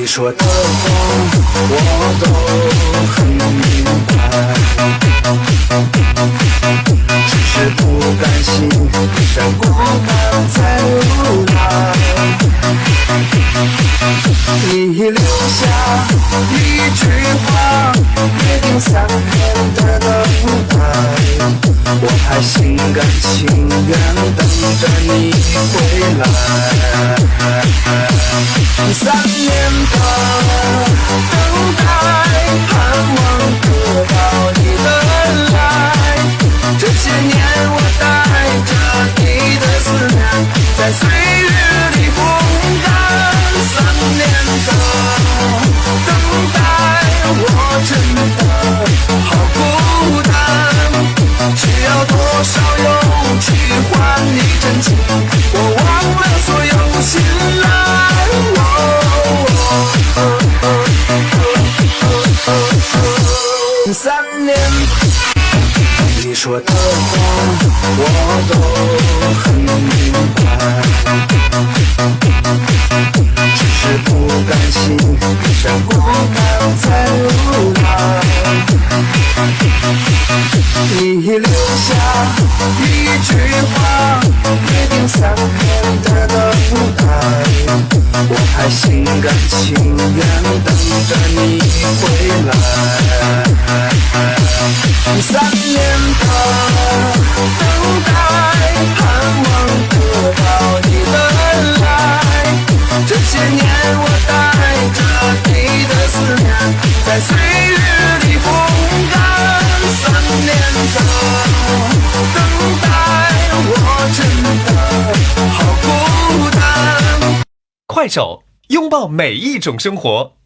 你说的话我都很明白，只是不甘心胜过刚才无奈。你留下一句话，约定3天的等待，我还心甘情愿等着你回来。3年的等待，盼望得到你的来。这些年我带着你的思念，在岁月里风干。3年的等待，我真的好孤单。需要多少勇气换你真情？我忘了所有信赖。3年，你说的话我都很明白，只是不甘心胜过刚才无奈。你留下一句话，约定3天的等待，我还心甘情愿等着你回来。3年的等待，盼望得到你的来。这些年我带着你的思念，在岁月里风干。3年的等待，我真的好孤单。快手，拥抱每一种生活。